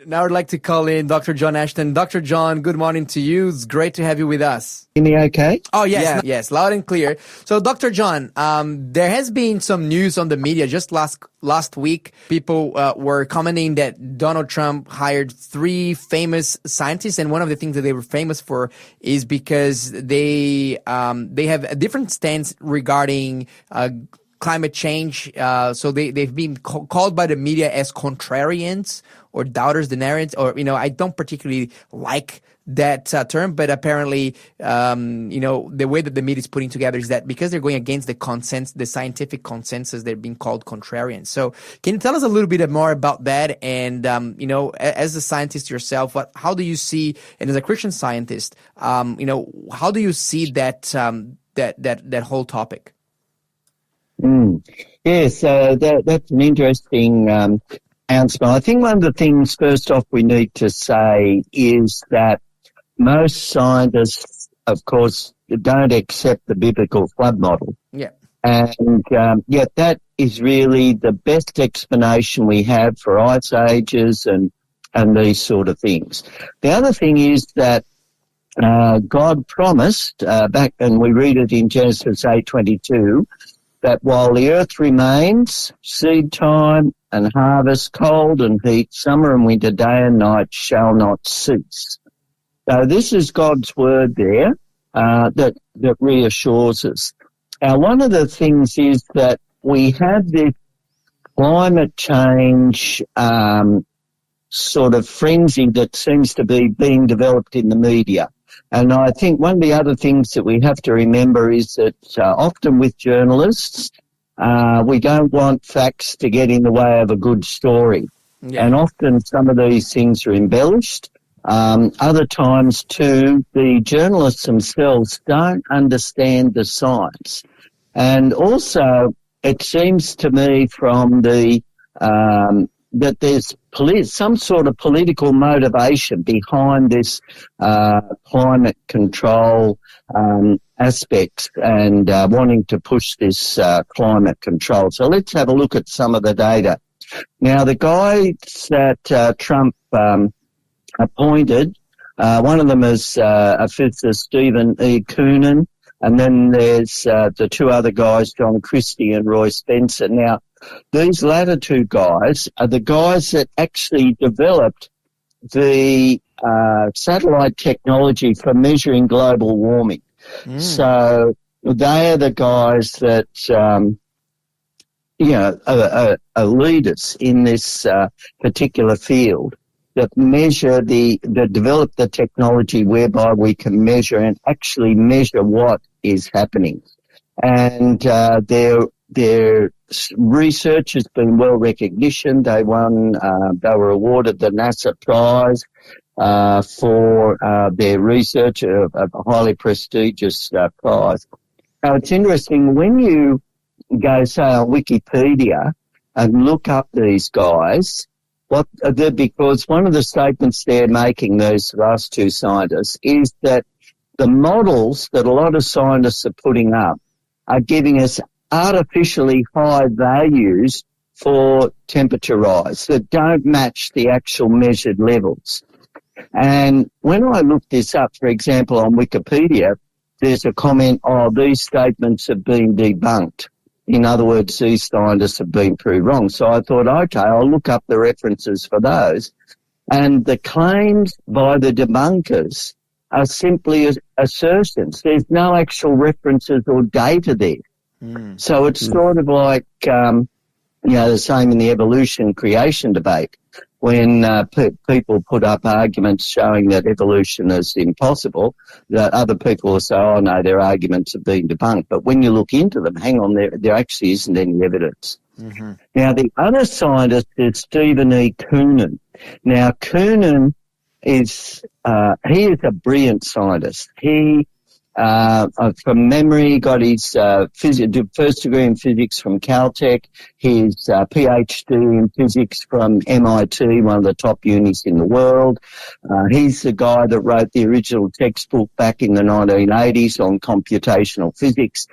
Now I'd like to call in Dr. John Ashton. Dr. John, good morning to you. It's great to have you with us. Hear me okay? Oh, yes, yes, loud and clear. So, Dr. John, there has been some news on the media just last week. People were commenting that Donald Trump hired 3 famous scientists, and one of the things that they were famous for is because they have a different stance regarding climate change. So they've been called by the media as contrarians or doubters, denarians, or, I don't particularly like that term, but apparently, the way that the media is putting together is that because they're going against the scientific consensus, they're being called contrarians. So can you tell us a little bit more about that? And, as a scientist yourself, how do you see, and as a Christian scientist, how do you see that whole topic? Yes, that's an interesting announcement. I think one of the things, first off, we need to say is that most scientists, of course, don't accept the biblical flood model. Yeah. And yet that is really the best explanation we have for ice ages and these sort of things. The other thing is that God promised back, and we read it in Genesis 8:22, that while the earth remains, seed time and harvest, cold and heat, summer and winter, day and night shall not cease. So this is God's word there that reassures us. Now, one of the things is that we have this climate change sort of frenzy that seems to be being developed in the media. And I think one of the other things that we have to remember is that often with journalists, we don't want facts to get in the way of a good story. Yeah. And often some of these things are embellished. Other times too, the journalists themselves don't understand the science. And also, it seems to me from that there's some sort of political motivation behind this climate control aspect and wanting to push this climate control. So let's have a look at some of the data. Now, the guys that Trump appointed, one of them is a physicist, Stephen E. Coonan, and then there's the 2 other guys, John Christie and Roy Spencer. Now, these latter 2 guys are the guys that actually developed the satellite technology for measuring global warming. So they are the guys that, are leaders in this particular field that develop the technology whereby we can measure and actually measure what is happening. And their research has been well recognition. They were awarded the NASA prize for their research, a highly prestigious prize. Now, it's interesting when you go, say, on Wikipedia and look up these guys, because one of the statements they're making, those last 2 scientists, is that the models that a lot of scientists are putting up are giving us artificially high values for temperature rise that don't match the actual measured levels. And when I look this up, for example, on Wikipedia, there's a comment, these statements have been debunked. In other words, these scientists have been proved wrong. So I thought, okay, I'll look up the references for those. And the claims by the debunkers are simply assertions. There's no actual references or data there. So it's sort of like, the same in the evolution creation debate. When people put up arguments showing that evolution is impossible, that other people will say, oh, no, their arguments have been debunked. But when you look into them, hang on, there actually isn't any evidence. Mm-hmm. Now, the other scientist is Stephen E. Coonan. Now, Coonan is he is a brilliant scientist. He from memory, got his first degree in physics from Caltech, his PhD in physics from MIT, one of the top unis in the world. He's the guy that wrote the original textbook back in the 1980s on computational physics.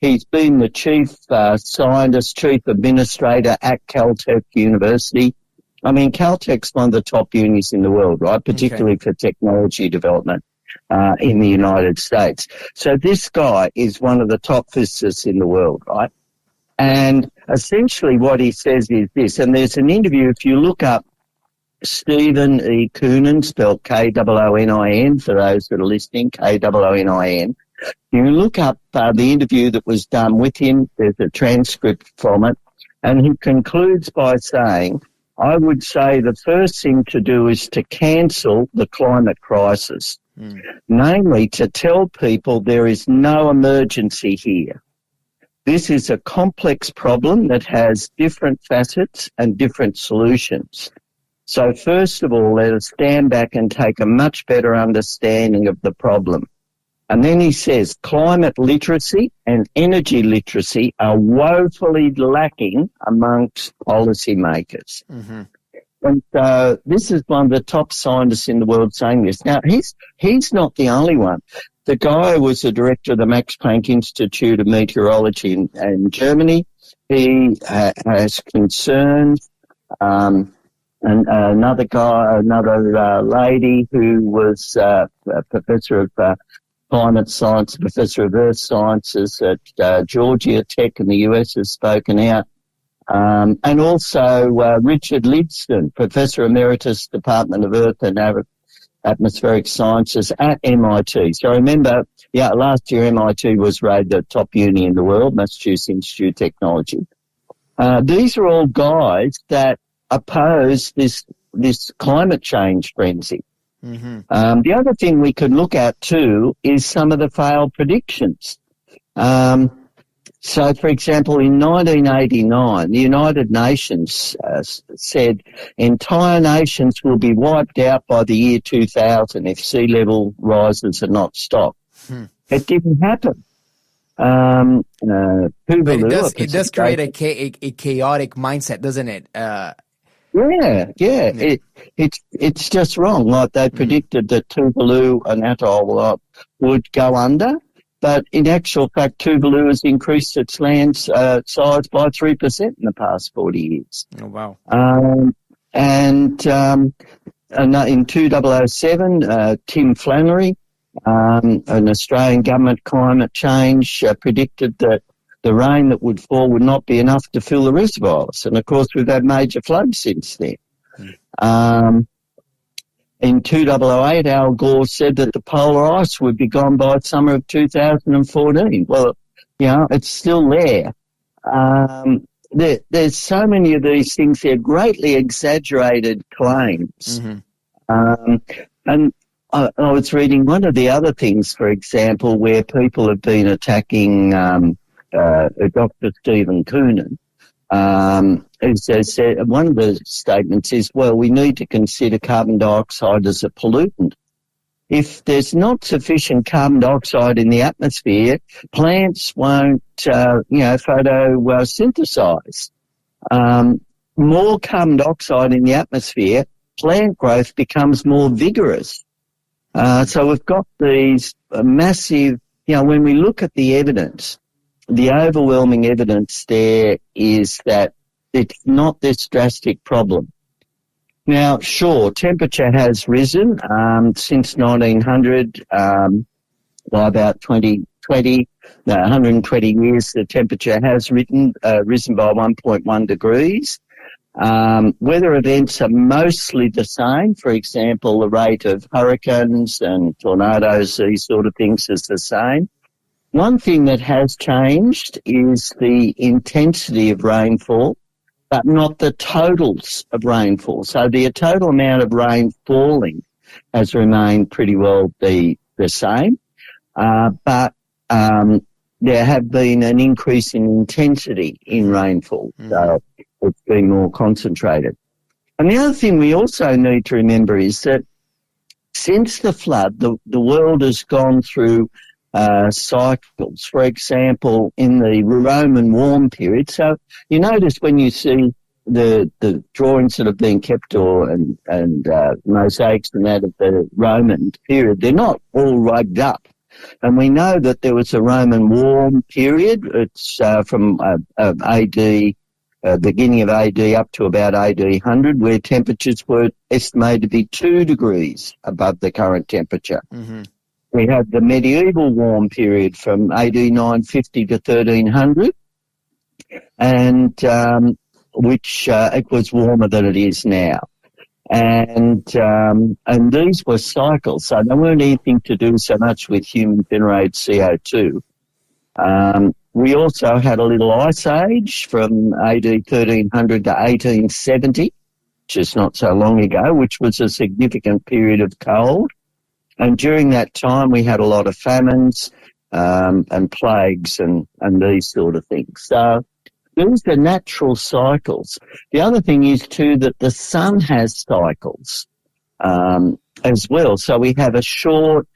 He's been the chief scientist, chief administrator at Caltech University. I mean, Caltech's one of the top unis in the world, right? Particularly for technology development in the United States. So this guy is one of the top physicists in the world, right? And essentially what he says is this, and there's an interview, if you look up Stephen E. Koonin, spelled K-O-O-N-I-N, for those that are listening, K-O-O-N-I-N. You look up the interview that was done with him. There's a transcript from it. And he concludes by saying, I would say the first thing to do is to cancel the climate crisis, namely to tell people there is no emergency here. This is a complex problem that has different facets and different solutions. So first of all, let us stand back and take a much better understanding of the problem. And then he says climate literacy and energy literacy are woefully lacking amongst policymakers. Mm-hmm. And so this is one of the top scientists in the world saying this. Now, he's not the only one. The guy was the director of the Max Planck Institute of Meteorology in Germany. He has concerns. And another lady who was a professor of climate science, professor of earth sciences at Georgia Tech in the US, has spoken out. And also Richard Lidston, professor emeritus, Department of Earth and Atmospheric Sciences at MIT. So remember, last year MIT was rated the top uni in the world, Massachusetts Institute of Technology. These are all guys that oppose this climate change frenzy. Mm-hmm. The other thing we could look at too is some of the failed predictions. So, for example, in 1989, the United Nations said entire nations will be wiped out by the year 2000 if sea level rises are not stopped. It didn't happen. But it does create a chaotic mindset, doesn't it? It's just wrong. Like they predicted that Tuvalu and Atoll would go under, but in actual fact, Tuvalu has increased its land size by 3% in the past 40 years. Oh, wow. And in 2007, Tim Flannery, an Australian government climate change, predicted that the rain that would fall would not be enough to fill the reservoirs. And, of course, we've had major floods since then. In 2008, Al Gore said that the polar ice would be gone by summer of 2014. Well, it's still there. There's so many of these things. They're greatly exaggerated claims. Mm-hmm. And I was reading one of the other things, for example, where people have been attacking Dr. Stephen Koonin. As I said, one of the statements is, well, we need to consider carbon dioxide as a pollutant. If there's not sufficient carbon dioxide in the atmosphere, plants won't, photosynthesize. More carbon dioxide in the atmosphere, plant growth becomes more vigorous. So we've got these massive, when we look at the evidence, the overwhelming evidence there is that it's not this drastic problem. Now, sure, temperature has risen since 1900 by about 120 years. The temperature has risen by 1.1 degrees. Weather events are mostly the same. For example, the rate of hurricanes and tornadoes, these sort of things, is the same. One thing that has changed is the intensity of rainfall, but not the totals of rainfall. So the total amount of rain falling has remained pretty well the same, but there have been an increase in intensity in rainfall, so it's been more concentrated. And the other thing we also need to remember is that since the flood, the world has gone through cycles. For example, in the Roman warm period, so you notice when you see the drawings that have been kept and mosaics and that of the Roman period, they're not all rugged up. And we know that there was a Roman warm period. It's from AD beginning of AD up to about AD 100, where temperatures were estimated to be 2 degrees above the current temperature. Mm-hmm. We had the medieval warm period from AD 950 to 1300, and which it was warmer than it is now. And these were cycles, so they weren't anything to do so much with human-generated CO2. We also had a little ice age from AD 1300 to 1870, which is not so long ago, which was a significant period of cold. And during that time, we had a lot of famines and plagues and these sort of things. So these are natural cycles. The other thing is, too, that the sun has cycles as well. So we have a short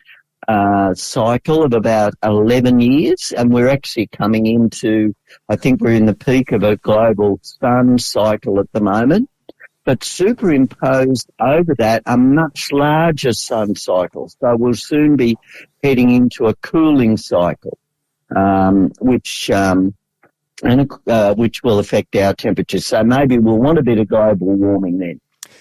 cycle of about 11 years, and we're actually coming into, I think we're in the peak of a global sun cycle at the moment. But superimposed over that are much larger sun cycles. So we'll soon be heading into a cooling cycle, which will affect our temperatures. So maybe we'll want a bit of global warming then.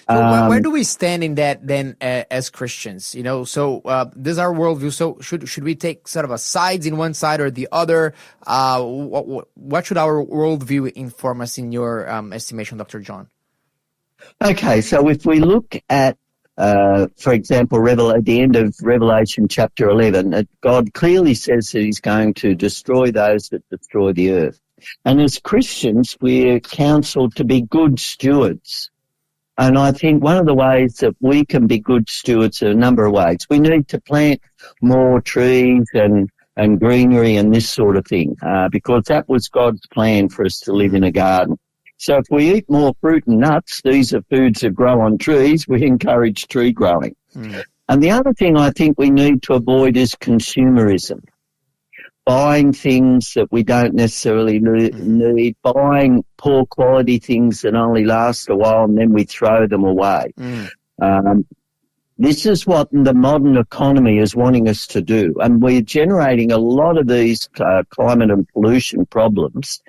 So where do we stand in that then as Christians? You know, so this is our worldview. So should we take sort of a sides in one side or the other? What should our worldview inform us in your estimation, Dr. John? Okay, so if we look at, for example, at the end of Revelation chapter 11, God clearly says that he's going to destroy those that destroy the earth. And as Christians, we're counseled to be good stewards. And I think one of the ways that we can be good stewards are a number of ways. We need to plant more trees and greenery and this sort of thing, because that was God's plan for us to live in a garden. So if we eat more fruit and nuts, these are foods that grow on trees, we encourage tree growing. Mm. And the other thing I think we need to avoid is consumerism. Buying things that we don't necessarily need, buying poor quality things that only last a while and then we throw them away. Mm. This is what the modern economy is wanting us to do. And we're generating a lot of these climate and pollution problems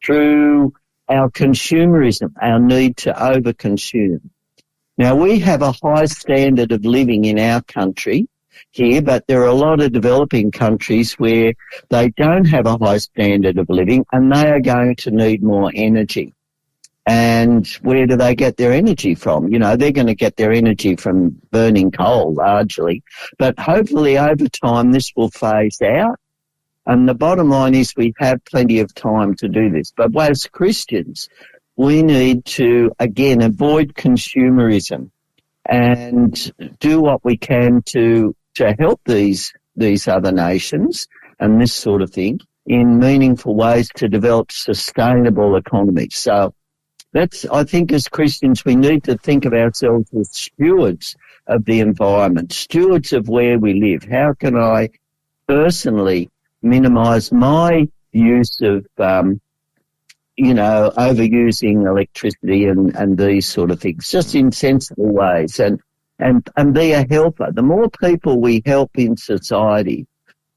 through our consumerism, our need to overconsume. Now, we have a high standard of living in our country here, but there are a lot of developing countries where they don't have a high standard of living and they are going to need more energy. And where do they get their energy from? You know, they're going to get their energy from burning coal largely, but hopefully over time this will phase out. And the bottom line is we have plenty of time to do this. But as Christians, we need to, again, avoid consumerism and do what we can to help these other nations and this sort of thing in meaningful ways to develop sustainable economies. So I think as Christians, we need to think of ourselves as stewards of the environment, stewards of where we live. How can I personally minimise my use of, overusing electricity and these sort of things, just in sensible ways, and be a helper. The more people we help in society,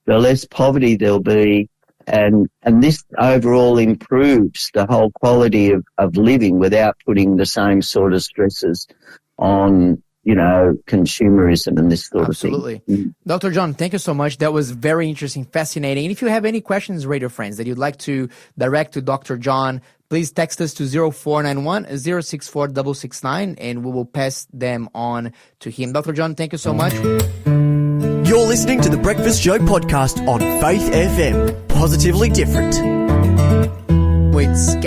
the less poverty there'll be, and this overall improves the whole quality of living without putting the same sort of stresses on consumerism and this sort of thing. Absolutely. Dr. John, thank you so much. That was very interesting, fascinating. And if you have any questions, radio friends, that you'd like to direct to Dr. John, please text us to 0491 064 669 and we will pass them on to him. Dr. John, thank you so much. You're listening to the Breakfast Show podcast on Faith FM. Positively different. With